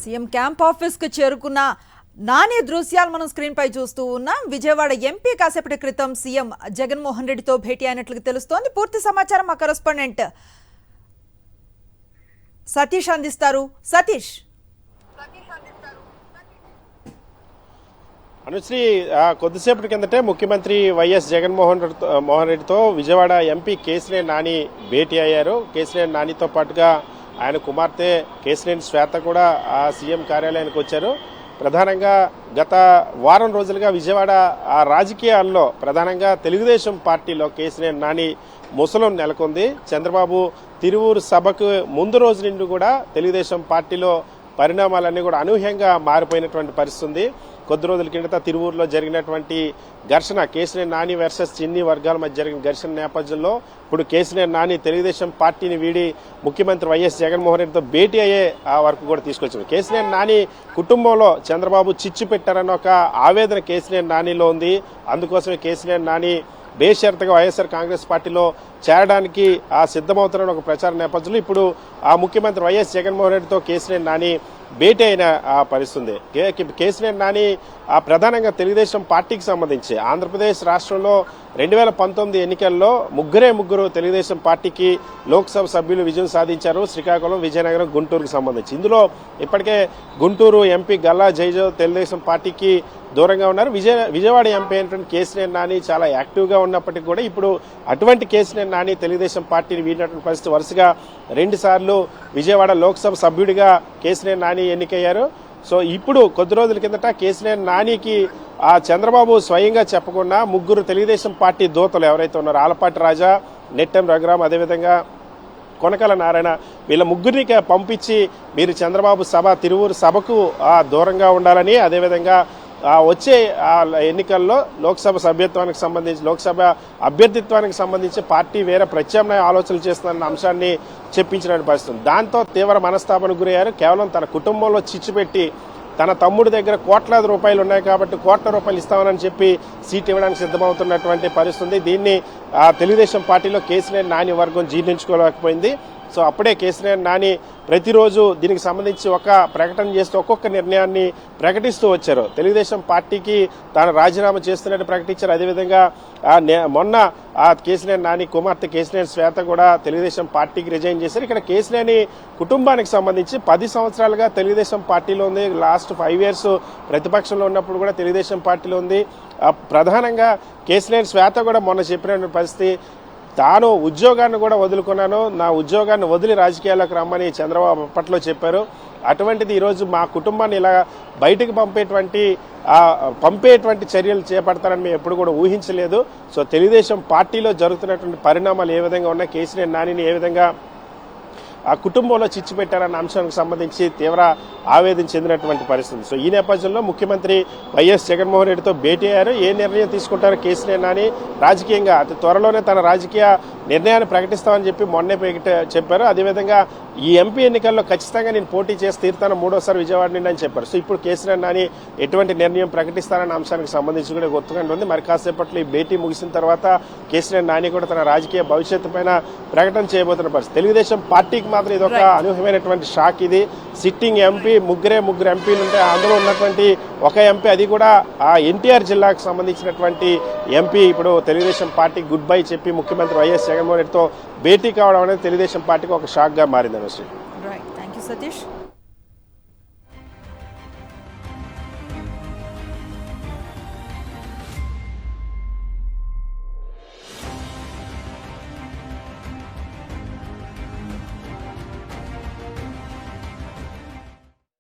CM camp office కు చేరుకున్న నాని దృశ్యాలు మనం స్క్రీన్ పై చూస్తూ ఉన్నాం. విజయవాడ ఎంపీ కాసేపటి క్రితం సీఎం జగన్మోహన్ రెడ్డితో భేటీ అయినట్లు తెలుస్తోంది. పూర్తి సమాచారం మా కరెస్పాండెంట్ సతీష్ అందిస్తారు. సతీష్, అనుశ్రీ, కొద్దిసేపటి కిందటే ముఖ్యమంత్రి వైఎస్ జగన్మోహన్ రెడ్డితో విజయవాడ ఎంపీ కేసినేని నాని భేటీ అయ్యారు. కేసినేని నానితో పాటుగా ఆయన కుమార్తె కేసినేని శ్వేత కూడా ఆ సీఎం కార్యాలయానికి వచ్చారు. ప్రధానంగా గత వారం రోజులుగా విజయవాడ రాజకీయాల్లో ప్రధానంగా తెలుగుదేశం పార్టీలో కేసినేని నాని ముసలం నెలకొంది. చంద్రబాబు తిరువూరు సభకు ముందు రోజు నుండి కూడా తెలుగుదేశం పార్టీలో పరిణామాలన్నీ కూడా అనూహ్యంగా మారిపోయినటువంటి పరిస్థితి ఉంది. కొద్ది రోజుల కిందట తిరువూరులో జరిగినటువంటి ఘర్షణ, కేసినేని నాని వర్సెస్ చిన్ని వర్గాల మధ్య జరిగిన ఘర్షణ నేపథ్యంలో ఇప్పుడు కేసినేని నాని తెలుగుదేశం పార్టీని వీడి ముఖ్యమంత్రి వైఎస్ జగన్మోహన్ రెడ్డితో భేటీ అయ్యే వరకు కూడా తీసుకొచ్చారు. కేసినేని నాని కుటుంబంలో చంద్రబాబు చిచ్చు పెట్టారన్న ఒక ఆవేదన కేసినేని నానిలో ఉంది. అందుకోసమే కేసినేని నాని బేషరతుగా వైఎస్ఆర్ కాంగ్రెస్ పార్టీలో చేరడానికి సిద్ధమవుతున్న ఒక ప్రచార నేపథ్యంలో ఇప్పుడు ఆ ముఖ్యమంత్రి వైఎస్ జగన్మోహన్ రెడ్డితో కేసినేని నాని భేటీ అయిన పరిస్థితుంది. కేసినేని నాని ప్రధానంగా తెలుగుదేశం పార్టీకి సంబంధించి ఆంధ్రప్రదేశ్ రాష్ట్రంలో 2019 ఎన్నికల్లో ముగ్గురు తెలుగుదేశం పార్టీకి లోక్సభ సభ్యులు విజయం సాధించారు. శ్రీకాకుళం, విజయనగరం, గుంటూరుకు సంబంధించి. ఇందులో ఇప్పటికే గుంటూరు ఎంపీ గల్లా జయదేవ్ తెలుగుదేశం పార్టీకి దూరంగా ఉన్నారు. విజయవాడ ఎంపీ అయినటువంటి కేసినేని నాని చాలా యాక్టివ్గా ఉన్నప్పటికీ కూడా ఇప్పుడు అటువంటి కేసినేని నాని తెలుగుదేశం పార్టీని వీడినటువంటి పరిస్థితి. వరుసగా 2 సార్లు విజయవాడ లోక్సభ సభ్యుడిగా కేసినేని నాని ఎన్నికయ్యారు. సో ఇప్పుడు కొద్ది రోజుల కిందట కేసినేని నానికి చంద్రబాబు స్వయంగా చెప్పకుండా ముగ్గురు తెలుగుదేశం పార్టీ దూతలు ఎవరైతే ఉన్నారో ఆలపాటి రాజా, నెట్టెం రఘురాం, అదేవిధంగా కొనకల నారాయణ, వీళ్ళ ముగ్గురిని పంపించి మీరు చంద్రబాబు తిరువూరు సభకు దూరంగా ఉండాలని, అదేవిధంగా వచ్చే ఎన్నికల్లో లోక్సభ సభ్యత్వానికి సంబంధించి లోక్సభ అభ్యర్థిత్వానికి సంబంధించి పార్టీ వేరే ప్రత్యామ్నాయ ఆలోచనలు చేస్తున్న అంశాన్ని చెప్పించిన పరిస్థితి. దాంతో తీవ్ర మనస్తాపనకు గురయ్యారు. కేవలం తన కుటుంబంలో చిచ్చు పెట్టి తన తమ్ముడి దగ్గర కోట్లాది రూపాయలు ఉన్నాయి కాబట్టి కోట్ల రూపాయలు ఇస్తామని చెప్పి సీట్ ఇవ్వడానికి సిద్ధమవుతున్నటువంటి పరిస్థితి. దీన్ని తెలుగుదేశం పార్టీలో కేసినేని నాని వర్గం జీర్ణించుకోలేకపోయింది. సో అప్పుడే కేసినేని నాని ప్రతిరోజు దీనికి సంబంధించి ఒక ప్రకటన చేస్తూ ఒక్కొక్క నిర్ణయాన్ని ప్రకటిస్తూ వచ్చారు. తెలుగుదేశం పార్టీకి తాను రాజీనామా చేస్తున్నట్టు ప్రకటించారు. అదేవిధంగా మొన్న కేసినేని నాని కుమార్తె కేసినేని శ్వేత కూడా తెలుగుదేశం పార్టీకి రిజైన్ చేశారు. ఇక్కడ కేసినేని కుటుంబానికి సంబంధించి 10 సంవత్సరాలుగా తెలుగుదేశం పార్టీలో ఉంది. లాస్ట్ 5 years ప్రతిపక్షంలో ఉన్నప్పుడు కూడా తెలుగుదేశం పార్టీలో ఉంది. ప్రధానంగా కేసినేని శ్వేత కూడా మొన్న చెప్పిన పరిస్థితి, తాను ఉద్యోగాన్ని కూడా వదులుకున్నాను, నా ఉద్యోగాన్ని వదిలి రాజకీయాల్లోకి రమ్మని చంద్రబాబు అప్పట్లో చెప్పారు. అటువంటిది ఈరోజు మా కుటుంబాన్ని ఇలా బయటకు పంపేటువంటి చర్యలు చేపడతారని మేము ఎప్పుడు కూడా ఊహించలేదు. సో తెలుగుదేశం పార్టీలో జరుగుతున్నటువంటి పరిణామాలు ఏ విధంగా ఉన్నాయి, కేసినేని నానిని ఏ విధంగా ఆ కుటుంబంలో చిచ్చు పెట్టారన్న అంశానికి సంబంధించి తీవ్ర ఆవేదన చెందినటువంటి పరిస్థితి. సో ఈ నేపథ్యంలో ముఖ్యమంత్రి వైఎస్ జగన్మోహన్ రెడ్డితో భేటీ అయ్యారు. ఏ నిర్ణయం తీసుకుంటారో కేసినేని నాని రాజకీయంగా అతి త్వరలోనే తన రాజకీయ నిర్ణయాన్ని ప్రకటిస్తామని చెప్పి మొన్నే చెప్పారు. అదేవిధంగా ఈ ఎంపీ ఎన్నికల్లో ఖచ్చితంగా నేను పోటీ చేసి తీరుతాను, 3వసారి విజయవాడ నుండి అని చెప్పారు. సో ఇప్పుడు కేసినేని నాని ఎటువంటి నిర్ణయం ప్రకటిస్తారన్న అంశానికి సంబంధించి కూడా గుర్తుగా ఉంది. మరి కాసేపట్లో ఈ భేటీ ముగిసిన తర్వాత కేసినేని నాని కూడా తన రాజకీయ భవిష్యత్తు పైన ప్రకటన చేయబోతున్న పరిస్థితి. తెలుగుదేశం పార్టీకి మాత్రం ఇది ఒక అనూహ్యమైనటువంటి షాక్. ఇది సిట్టింగ్ ఎంపీ ముగ్గురు ఎంపీలు ఉంటే అందులో ఉన్నటువంటి ఒక ఎంపీ, అది కూడా ఎన్టీఆర్ జిల్లాకు సంబంధించినటువంటి ఎంపీ ఇప్పుడు తెలుగుదేశం పార్టీ గుడ్ బై చెప్పి ముఖ్యమంత్రి వైఎస్ జగన్మోహన్ రెడ్డితో భేటీ కావడం అనేది తెలుగుదేశం పార్టీకి ఒక షాక్ గా మారింది. Thank you Satish.